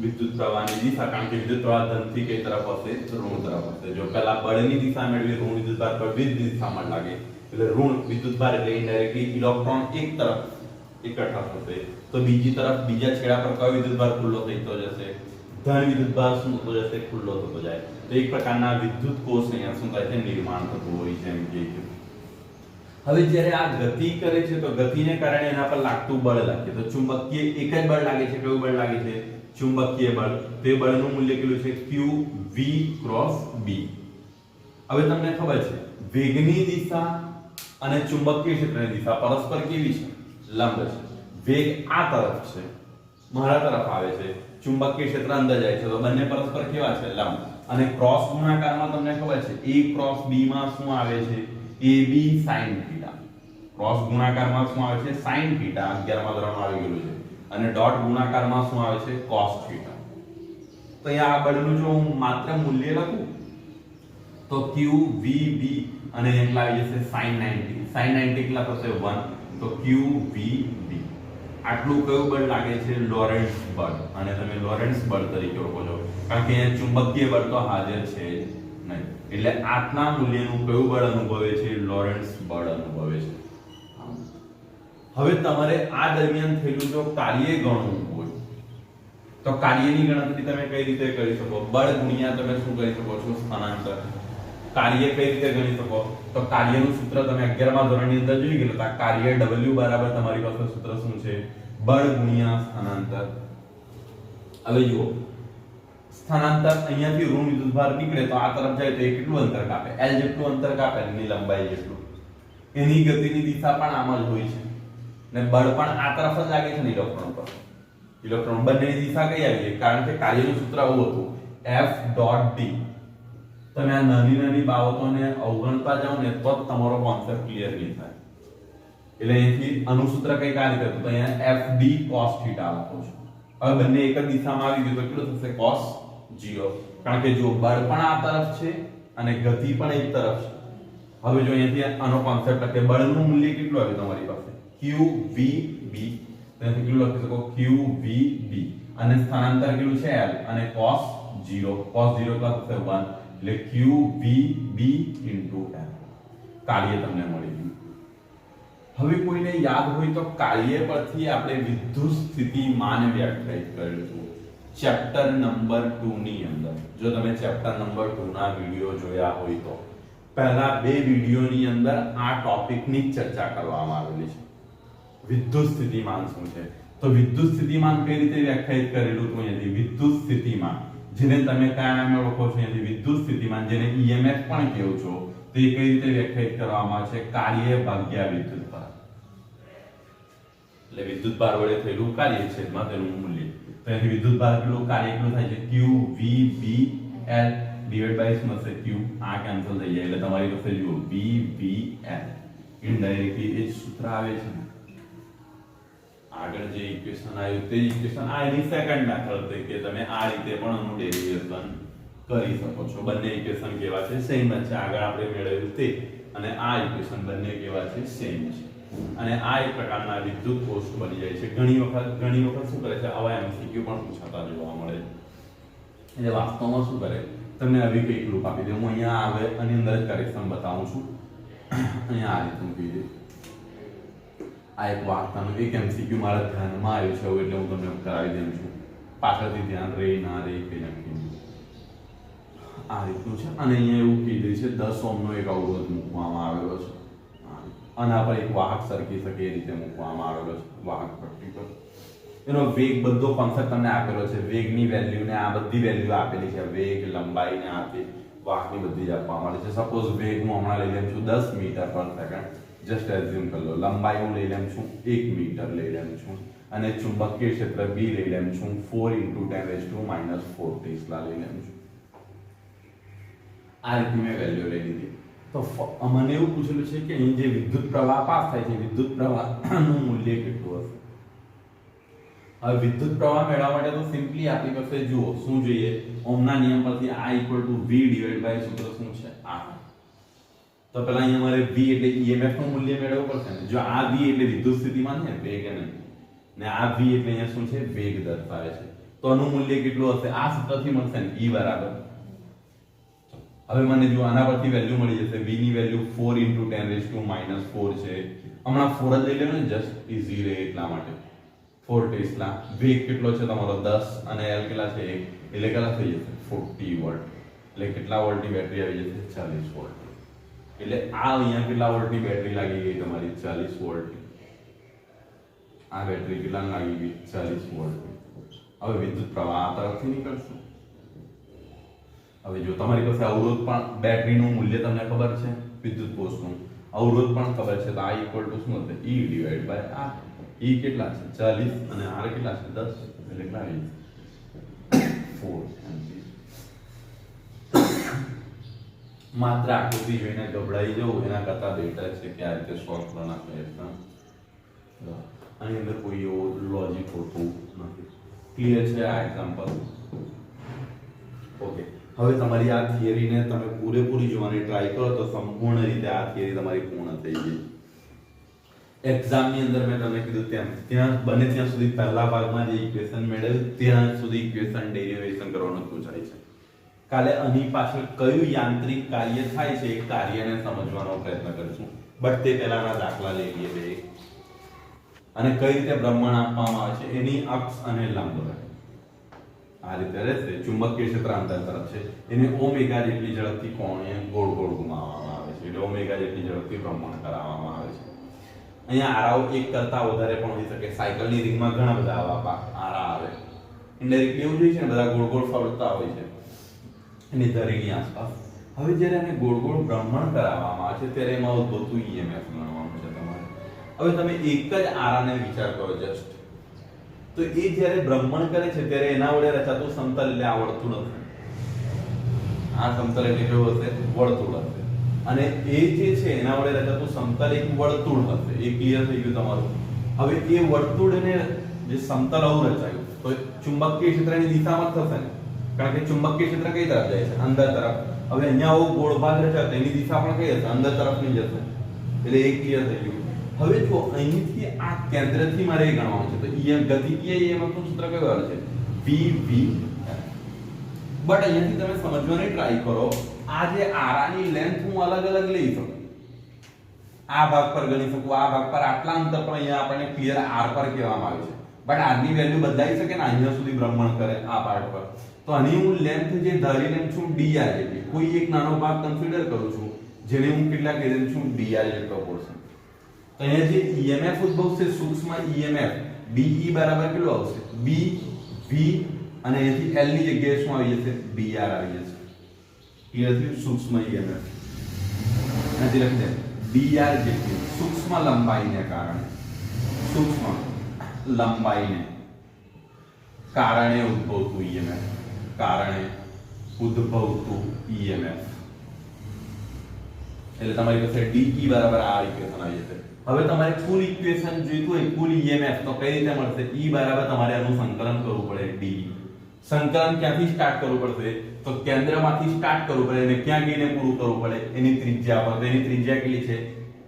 વિદ્યુત પ્રવાહની દિશા કારણ કે વિદ્યુત પ્રવાહ ધન થી કઈ તરફ હશે ઋણ તરફ હશે જો પહેલા બળની દિશા મેળવી ઋણ વિદ્યુતભાર પર વિરુદ્ધ દિશામાં લાગે એટલે ઋણ વિદ્યુતભાર એટલે ઇનડાયરેક્ટલી ઇલેક્ટ્રોન એક તરફ એકઠા થશે તો બીજી તરફ બીજા છેડા પર કયો વિદ્યુતભાર ખુલ્લો થતો જશે ધન વિદ્યુતભાર શું થતો જશે ખુલ્લો થતો જાય તો એક પ્રકારના વિદ્યુત કોષ અહીંયા શું થાય છે નિર્માણ થતું હોય છે એમ કે હવે જ્યારે આ ગતિ કરે છે તો ગતિને કારણે એના પર લાગતું બળ લાગે તો ચુંબકીય એક જ બળ લાગે છે કયું બળ લાગે છે ચુંબકીય બળ તે બળનું મૂલ્ય કેટલું છે Q V ક્રોસ B હવે તમને ખબર છે વેગની દિશા અને ચુંબકીય ક્ષેત્રની દિશા પરસ્પર કેવી છે લંબ છે વેગ આ તરફ છે મારા તરફ આવે છે ચુંબકીય ક્ષેત્ર અંદર જાય છે તો બંને પરસ્પર કેવા છે લંબ અને ક્રોસ ગુણાકારમાં તમને ખબર છે A ક્રોસ B માં શું આવે છે AB sin θ ક્રોસ ગુણાકારમાં શું આવે છે sin θ 11મા ધોરણમાં આવી ગયેલું છે અને ડોટ ગુણાકારમાં શું આવે છે cos θ તો અહીંયા આ બળનું જો હું માત્ર મૂલ્ય લખું તો Q V B અને એટલા આવી જશે sin 90 sin 90 કેટલા થશે 1 તો Q V B આટલું કયું બળ લાગે છે લોરેન્ટ્ઝ બળ અને તમે લોરેન્ટ્ઝ બળ તરીકે ઓળખો છો કારણ કે અહીંયા ચુંબકીય બળ તો હાજર છે નહીં એટલે આટલા મૂલ્યનું કયું બળ અનુભવે છે લોરેન્ટ્ઝ બળ અનુભવે છે હવે તમારે આ દરમિયાન થયેલું જો કાર્ય ગણવું હોય તો કાર્યની ગણતરી તમે કઈ રીતે કરી શકો બળ ગુણ્યા તમે શું કરી શકો છો સ્થાનાંતર કાર્ય કઈ રીતે ગણી શકો તો કાર્યનું સૂત્ર તમે 11મા ધોરણની અંદર જોઈ ગયેલા કાર્ય W બરાબર તમારી પાસે સૂત્ર શું છે બળ ગુણ્યા સ્થાનાંતર હવે જુઓ સ્થાનાંતર અહીંયાથી ઋણ વિદ્યુતભાર નીકળે તો આ તરફ જાય તો એ કેટલું અંતર કાપે L જેટલું અંતર કાપે એની લંબાઈ જેટલું એની ગતિની દિશા પણ આમ જ હોય છે ને બળ પણ આ તરફ જ લાગે છે ને ઇલેક્ટ્રોન પર ઇલેક્ટ્રોન બંનેની દિશા કઈ આવી ગઈ કારણ કે કાર્યનું સૂત્ર આવું હતું F.D તમે આ નાની નાની બાબતોને અવગણતા જાઓ ને તો જ તમારો કોન્સેપ્ટ ક્લિયર નહીં થાય એટલે અહીંથી આનું સૂત્ર કઈ આ રીતે હતું તો અહીંયા FD cos θ લખો છો હવે બંને એક જ દિશામાં આવી ગયું તો કેટલું થશે cos 0 કારણ કે જો બળ પણ આ તરફ છે અને ગતિ પણ એક તરફ છે હવે જો અહીંથી આનો કોન્સેપ્ટ લખે બળનું મૂલ્ય કેટલું આવ્યું તમારી પાસે Q V B ત્યાંથી કેટલું લખી શકો Q V B અને સ્થાનાંતર કેટલું છે L અને cos 0 cos 0 કેટલા થશે 1 એટલે QVB * L કાર્ય તમને મળી ગયું। હવે કોઈને યાદ હોય તો કાર્ય પરથી આપણે વિદ્યુત સ્થિતિમાન વ્યાખ્યાયિત કરેલું છે ચેપ્ટર નંબર 2 ની અંદર। જો તમે ચેપ્ટર નંબર 2 ના વિડિયો જોયા હોય તો પહેલા બે વિડિયોની અંદર આ ટોપિકની ચર્ચા કરવામાં આવેલી છે। વિદ્યુત સ્થિતિમાન શું છે તો વિદ્યુત સ્થિતિમાન કઈ રીતે વ્યાખ્યાયિત કરેલું તો અહીંયાથી વિદ્યુત સ્થિતિમાન જેને તમે કયા નામે ઓળખો છો અહીંયાથી વિદ્યુત સ્થિતિમાન જેને EMF પણ કહો છો તો એ કઈ રીતે વ્યાખ્યાયિત કરવામાં આવે છે કાર્ય ભાગ્યા વિદ્યુતભાર। એટલે વિદ્યુતભાર વડે થયેલું કાર્ય છેદમાં તેનું મૂલ્ય તો અહીં વિદ્યુતભાર કેટલું કાર્ય કેટલું થાય છે QVBL ડિવાઇડ બાય શું હશે Q આ કેન્સલ થઈ જાય એટલે તમારી પાસે જો VBL ઇનડાયરેક્ટલી એ સૂત્ર આવે છે આગળ જે ઇક્વેશન આવ્યું તે ઇક્વેશન આ એની સેકન્ડ મેથડ છે કે તમે આ રીતે પણ આનું ડેરિવેશન કરી શકો છો। બંને ઇક્વેશન કેવા છે સેમ જ છે આગળ આપણે મેળવ્યું તે અને આ ઇક્વેશન બંને કેવા છે સેમ છે અને આ એક પ્રકારના વિદ્યુત કોષ બની જાય છે। ઘણી વખત શું કરે છે આવા MCQ પણ પૂછાતા જોવા મળે એટલે વાસ્તવમાં શું કરે તમને આવી કઈ ગ્રુપ આપી દે હું અહીંયા આવે આની અંદર જ કરેક્શન બતાવું છું અહીંયા આ રીતે મૂકી દે આ એક વાર્તાનું એક MCQ મારા ધ્યાનમાં આવ્યું છે એટલે હું તમને કરાવી દઉં છું પાછળથી ધ્યાન રે ના રે કે નક્કી આ રીતનું છે અને અહીંયા એવું કીધું છે 10 ઓહ્મનો એક અવરોધ મૂકવામાં આવેલો છે આના પર એક વાહક સરકી શકે એ રીતે મૂકવામાં આવેલો છે વાહક પટ્ટી પર એનો વેગ બધો કોન્સેપ્ટ તમને આપેલો છે વેગની વેલ્યુ ને આ બધી વેલ્યુ આપેલી છે વેગ લંબાઈ ને આ તે વાહકની બધી જ આપવામાં આવી છે। સપોઝ વેગ હું હમણાં લઈ લઉં છું 10 મીટર પર સેકન્ડ જસ્ટ એઝ્યુમ કરી લો લંબાઈ હું લઈ લઉં છું 1 મીટર લઈ લઉં છું અને ચુંબકીય ક્ષેત્ર B લઈ લઉં છું 4 × 10⁻⁴ ટેસ્લા લઈ લઉં છું આ રીતે મેં વેલ્યુ લઈ લીધી તો મને એવું પૂછેલું છે કે અહીં જે વિદ્યુત પ્રવાહ પાસ થાય છે વિદ્યુત પ્રવાહનું મૂલ્ય કેટલું હશે। હવે વિદ્યુત પ્રવાહ મેળવવા માટે તો સિમ્પલી આપણી પાસે જુઓ શું જોઈએ ઓહમના નિયમ પરથી I = V / સૂત્ર શું છે આ તો પહેલા અહીંયા મારે V એટલે EMF નું મૂલ્ય મેળવવું પડશે ને જો આ V એટલે વિદ્યુત સ્થિતિમાન છે વેગ નહીં ને આ V એટલે અહીંયા શું છે વેગ દર્શાવે છે તો આનું મૂલ્ય કેટલું હશે આ સૂત્રથી મળશે ને E બરાબર હવે મને જો આના પરથી વેલ્યુ મળી જશે V ની વેલ્યુ 4 × 10⁻⁴ છે હમણાં 4 જ લઈ લેવાનો જસ્ટ ઈઝી રહે એટલા માટે 4 ટેસ્લા વેગ કેટલો છે તમારો 10 અને L કેટલા છે 1 એટલે કેટલા થઈ જશે 40 વોલ્ટ એટલે કેટલા વોલ્ટની બેટરી આવી જશે 40 વોલ્ટ એટલે આ અહીંયા કેટલા વોલ્ટની બેટરી લાગી ગઈ તમારી 40 વોલ્ટ આ બેટરી કેટલા લાગી ગઈ 40 વોલ્ટ હવે વિદ્યુત પ્રવાહ આ તરફથી નીકળશે હવે જો તમારી પાસે અવરોધ પણ બેટરીનું મૂલ્ય તમને ખબર છે વિદ્યુત કોષનું અવરોધ પણ ખબર છે તો I = શું હશે E / R E કેટલા છે 40 અને R કેટલા છે 10 એટલે કેટલા આવી 4 માત્ર આકૃતિ જોઈને ગભરાઈ જવું એના કરતા બેટર છે કે આ રીતે સોલ્વ કરવાના પ્રયત્ન આની અંદર કોઈ એવો લોજિક હોતું નથી ક્લિયર છે આ એક્ઝામ્પલ ઓકે હવે તમારી આ થિયરીને તમે પૂરેપૂરી જોવાની ટ્રાય કરો તો સંપૂર્ણ રીતે આ થિયરી તમારી પૂર્ણ થઈ ગઈ એક્ઝામની અંદર મેં તમને કીધું ત્યાં બને ત્યાં સુધી પહેલા ભાગમાં જે ઇક્વેશન મેળવ્યું ત્યાં સુધી ઇક્વેશન ડેરિવેશન કરવાનું પૂછાય છે કાલે આની પાછળ કયું યાંત્રિક કાર્ય થાય છે એ કાર્યને સમજવાનો પ્રયત્ન કરીશું બટ તે પહેલાના દાખલા લઈ લઈએ બે અને કઈ રીતે ભ્રમણ આપવામાં આવે છે એની અક્ષ અને લંબ આ રીતે રહેશે ચુંબકીય ક્ષેત્ર અંતર તરફ છે એને ઓમેગા જેટલી ઝડપથી કોણીય ગોળ ગોળ ઘુમાવવામાં આવે છે એટલે ઓમેગા જેટલી ઝડપથી ભ્રમણ કરાવવામાં આવે છે અહીંયા આરાઓ એક કરતા વધારે પણ હોઈ શકે સાયકલની રિંગમાં ઘણા બધા આવા આરા આવે ઇનડાયરેક્ટલી એવું જોઈએ છે ને બધા ગોળ ગોળ ફરતા હોય છે એની ધરીની આસપાસ હવે જ્યારે એને ગોળ ગોળ ભ્રમણ કરાવવામાં આવે છે ત્યારે એમાં ઉદ્ભવતું EMF ગણવાનું છે તમારે હવે તમે એક જ આરાને વિચાર કરો જસ્ટ તો એ જ્યારે ભ્રમણ કરે છે ત્યારે એના વડે રચાતું સમતલ એટલે આ વર્તુળ હશે આ સમતલ એટલે કેવું હશે વર્તુળ હશે અને એ જે છે એના વડે રચાતું સમતલ એક વર્તુળ હશે એ ક્લિયર થઈ ગયું તમારું હવે એ વર્તુળને જે સમતલ આવું રચાયું તો ચુંબકીય ક્ષેત્રની દિશામાં થશે ને કારણ કે ચુંબકીય ક્ષેત્ર કઈ તરફ જાય છે અંદર તરફ હવે અહીંયા આવો ગોળ ભાગ રચાય તો એની દિશા પણ કઈ હશે અંદર તરફની જશે એટલે એ ક્લિયર થઈ ગયું હવે જો અહીંથી આ કેન્દ્રથી મારે ગણવાનું છે તો ગતિકીય EMF નું સૂત્ર કયું આવે છે VV બટ અહીંયાથી તમે સમજવાની ટ્રાય કરો, આ જે આરાની લેન્થ હું અલગ અલગ લઈ શકું, આ ભાગ પર ગણી શકું, આ ભાગ પર આટલા અંતર પર અહીંયા આપણને ક્લિયર આર પર કહેવામાં આવે છે, બટ આરની વેલ્યુ બદલાઈ શકે ને અહીંયા સુધી ભ્રમણ કરે આ પાર્ટ પર, તો આની હું લેન્થ જે ધારી લેમ છું dr જેટલી, કોઈ એક નાનો ભાગ કન્સિડર કરું છું જેને હું કેટલા કહી દઉં છું dr જેટલો પોર્શન. તો અહીંયા જે EMF ઉદ્ભવશે સૂક્ષ્મ EMF DE બરાબર કેટલું આવશે B V અને અહીંથી L ની જગ્યાએ શું આવી જશે dr આવી જશે. ક્લિયર થયું? સૂક્ષ્મ EMF અહીંથી લખી દે dr જેટલી સૂક્ષ્મ લંબાઈને કારણે, સૂક્ષ્મ લંબાઈને કારણે ઉદ્ભવતું EMF, કારણે ઉદ્ભવતું EMF. એટલે તમારી પાસે DE બરાબર આ ઇક્વેશન આવી જશે. હવે તમારે કુલ ઇક્વેશન જોઈતું હોય, કુલ EMF, તો કઈ રીતે મળશે? E બરાબર તમારે આનું સંકલન કરવું પડે DE. સંકલન ક્યાંથી સ્ટાર્ટ કરવું પડશે? તો કેન્દ્રમાંથી સ્ટાર્ટ કરવું પડે અને ક્યાં ગઈને પૂરું કરવું પડે? એની ત્રિજ્યા પર. તો એની ત્રિજ્યા કેટલી છે?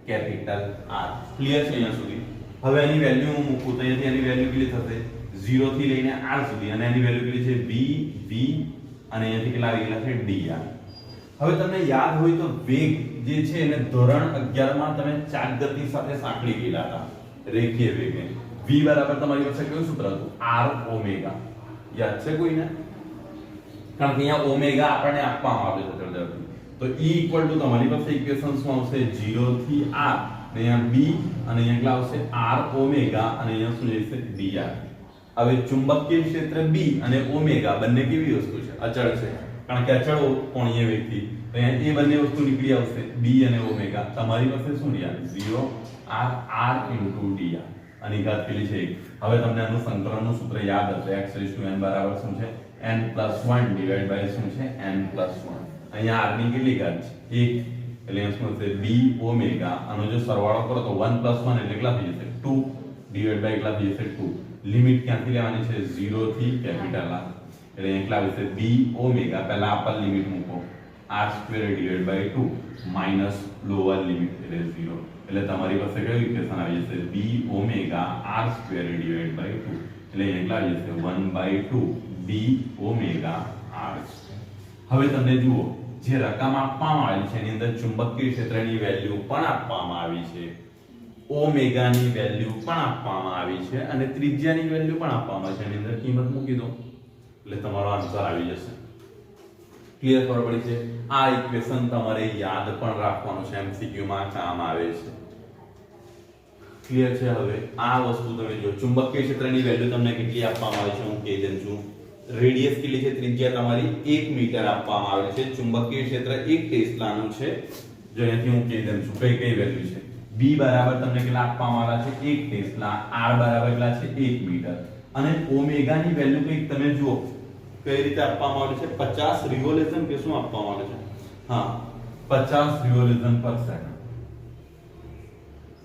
Capital R. ક્લિયર છે અહીંયા સુધી? હવે એની વેલ્યુ હું મૂકું તો અહીંયાથી એની વેલ્યુ કેટલી થશે? 0 થી લઈને R સુધી, અને એની વેલ્યુ કેટલી છે? V V અને અહીંયાથી કેટલા આવી ગયેલા છે? dr. હવે તમને યાદ હોય તો વેગ જે છે એને ધોરણ 11 માં તમે ચાર્જ ગતિ સાથે સાંકળી ગયેલા હતા, રેખીય વેગને. v બરાબર તમારી પાસે કયું સૂત્ર હતું? r omega. યાદ છે કોઈને? કારણ કે અહીંયા ઓમેગા આપણને આપવામાં આવે છે જલ્દી. તો e ઇક્વલ ટુ તમારી પાસે ઇક્વેશન શું આવશે? 0 થી r, અને અહીંયા b અને અહીંયા કેટલા આવશે? r ઓમેગા અને અહીંયા શું જશે? dr. હવે ચુંબકીય ક્ષેત્ર b અને ઓમેગા બંને કેવી વસ્તુ છે? અચળ છે, કારણ કે અચળ કોણીય વેગથી. તો અહીંયા એ બંને વસ્તુ નીકળી આવશે, b અને ઓમેગા. તમારી પાસે શું રહ્યા? 0 r r dr. આની ઘાત કેટલી છે? 1. હવે તમને આનું સંકલનનું સૂત્ર યાદ હશે, x⁴n બરાબર શું છે? n + 1 ડિવાઇડ બાય શું છે? n + 1. અહીંયા r ની કેટલી ઘાત છે? 1. એટલે અહીંયા શું થશે? b omega. આનો જો સરવાળો કરો તો 1 + 1 એટલે કેટલા થઈ જશે? 2 ડિવાઇડ બાય કેટલા થઈ જશે? 2. લિમિટ ક્યાંથી લેવાની છે? 0 થી કેપિટલ R. એટલે કેટલા આવશે? b omega. પહેલા અપર લિમિટ મૂકો, r² divide by 2 minus lower limit એટલે 0. એટલે તમારી પાસે કયું ઇક્વેશન આવી જશે? b omega r² divide by 2. એટલે કેટલા આવી જશે? 1/2 b ઓમેગા r. હવે તમને જુઓ, જે રકમ આપવામાં આવી છે એની અંદર ચુંબકીય ક્ષેત્રની વેલ્યુ પણ આપવામાં આવી છે, ઓમેગાની વેલ્યુ પણ આપવામાં આવી છે, અને ત્રિજ્યાની વેલ્યુ પણ આપવામાં છે. એની અંદર કિંમત મૂકી દો એટલે તમારો આન્સર આવી જશે. ક્લિયર ખબર પડી છે? આ ઇક્વેશન તમારે યાદ પણ રાખવાનું છે, MCQ માં કામ આવે છે. ક્લિયર છે? હવે આ વસ્તુ તમે જો, ચુંબકીય ક્ષેત્રની વેલ્યુ તમને કેટલી આપવામાં આવે છે હું કહી દઉં છું. રેડિયસ કેટલી છે? ત્રિજ્યા તમારી 1 મીટર આપવામાં આવે છે. ચુંબકીય ક્ષેત્ર 1 ટેસ્લાનું છે. જો અહીંયાથી હું કહી દઉં છું કઈ કઈ વેલ્યુ છે. b બરાબર તમને કેટલા આપવામાં આવ્યા છે? 1 ટેસ્લા. r બરાબર કેટલા છે? 1 મીટર. અને ઓમેગા ની વેલ્યુ કઈક તમે જુઓ કઈ રીતે આપવામાં આવે છે? 50 રિવોલ્યુશન કે શું આપવામાં આવે છે? હા, 50 રિવોલ્યુશન પર સેકન્ડ.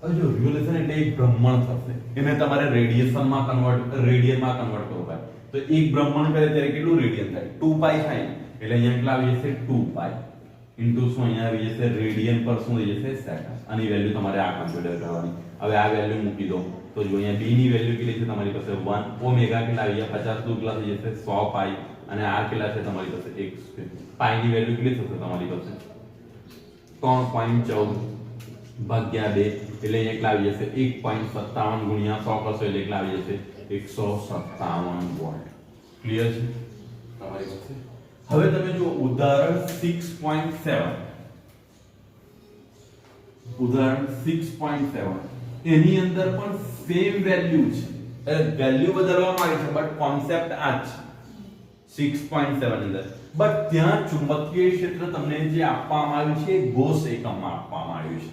હવે જો રિવોલ્યુશન એટલે એક ભ્રમણ થશે, એને તમારે રેડિયનમાં કન્વર્ટ કરવું પડે. તો એક ભ્રમણ કરે ત્યારે કેટલું રેડિયન થાય? 2π થાય. એટલે અહીંયા કેટલા આવી જશે? 2π ઇન્ટુ શું અહીંયા આવી જશે? રેડિયન પર શું થઈ જશે? સેકન્ડ. આની વેલ્યુ તમારે આ કન્સિડર કરવાની. હવે આ વેલ્યુ મૂકી દો તો જો અહીંયા b ની વેલ્યુ કેટલી છે તમારી પાસે? 1. ઓમેગા કેટલા આવી ગયા? 50 દુ કેટલા થઈ જશે? 100π. અને r કેટલા છે તમારી પાસે? 1 પાઈ ની વેલ્યુ કેટલી થશે તમારી પાસે? 3.14 ભાગ્યા 2. એટલે અહીંયા કેટલા આવી જશે? 1.57 ગુણ્યા 100 કરશો એટલે કેટલા આવી જશે? 157 વોલ્ટ. ક્લિયર છે તમારી પાસે? હવે તમે જો ઉદાહરણ 6.7, ઉદાહરણ 6.7 એની અંદર પણ સેમ વેલ્યુ છે. વેલ્યુ બદલવામાં આવી છે બટ કોન્સેપ્ટ આ જ છે 6.7 અંદર. બટ ત્યાં ચુંબકીય ક્ષેત્ર તમને જે આપવામાં આવ્યું છે ગોસ એકમમાં આપવામાં આવ્યું છે,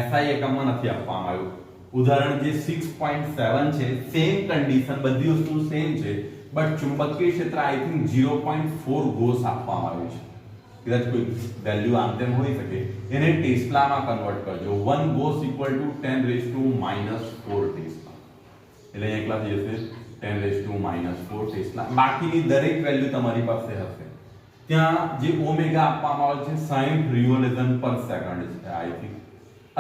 SI એકમમાં નથી આપવામાં આવ્યું. ઉદાહરણ જે 6.7 છે, સેમ કન્ડિશન, બધી વસ્તુ સેમ છે, બટ ચુંબકીય ક્ષેત્ર આઈ થિંક 0.4 ગોસ આપવામાં આવ્યું છે. કદાચ કોઈ વેલ્યુ આમ તેમ હોઈ શકે, એને ટેસ્લામાં કન્વર્ટ કરજો. 1 ગોસ ઇક્વલ ટુ 10⁻⁴ ટેસ્લા. એટલે અહીંયા કેટલા થઈ જશે? 10⁻⁴ ટેસ્લા. બાકીની દરેક વેલ્યુ તમારી પાસે હશે. ત્યાં જે ઓમેગા આપવામાં આવે છે 60 રિવોલ્યુશન પર સેકન્ડ છે આઈ થિંક,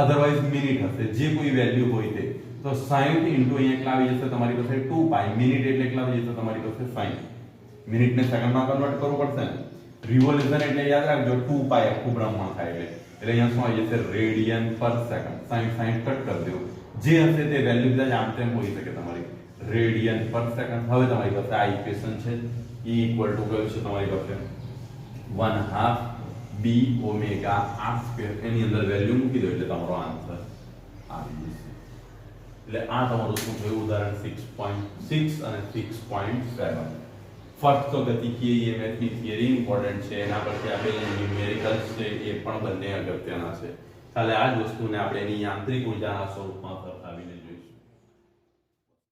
અધરવાઇઝ મિનિટ હશે, જે કોઈ વેલ્યુ હોય તે. તો 60 ઇન્ટુ અહીંયા કેટલા આવી જશે તમારી પાસે? 2π. મિનિટ એટલે કેટલા થઈ જશે તમારી પાસે? 60 મિનિટ ને સેકન્ડમાં કન્વર્ટ કરવું પડશે ને. રિવોલ્યુશન એટલે યાદ રાખજો 2 પાઈ આખું બ્રહ્માંડ થાય એટલે અહીંયા શું આવી જશે રેડિયન પર સેકન્ડ. 60 કટ કરી દો, જે હશે તે વેલ્યુ કદાચ આમ તેમ હોઈ શકે તમારી રેડિયન પર સેકન્ડ. હવે તમારી પાસે આ ઇક્વેશન છે E ઇક્વલ ટુ કયું છે તમારી પાસે 1/2 b ઓમેગા r સ્ક્વેર. એની અંદર વેલ્યુ મૂકી દો એટલે તમારો આન્સર આવી જશે. એટલે આ તમારું શું થયું ઉદાહરણ 6.6 અને 6.7. ફર્સ્ટ તો ગતિકીય EMF ની થિયરી ઇમ્પોર્ટન્ટ છે, એના પછી આપણે ન્યુમેરિકલ્સ છે એ પણ બંને અગત્યના છે. ચાલે આ જ વસ્તુને આપણે એની યાંત્રિક ઉર્જાના સ્વરૂપમાં સરખાવીને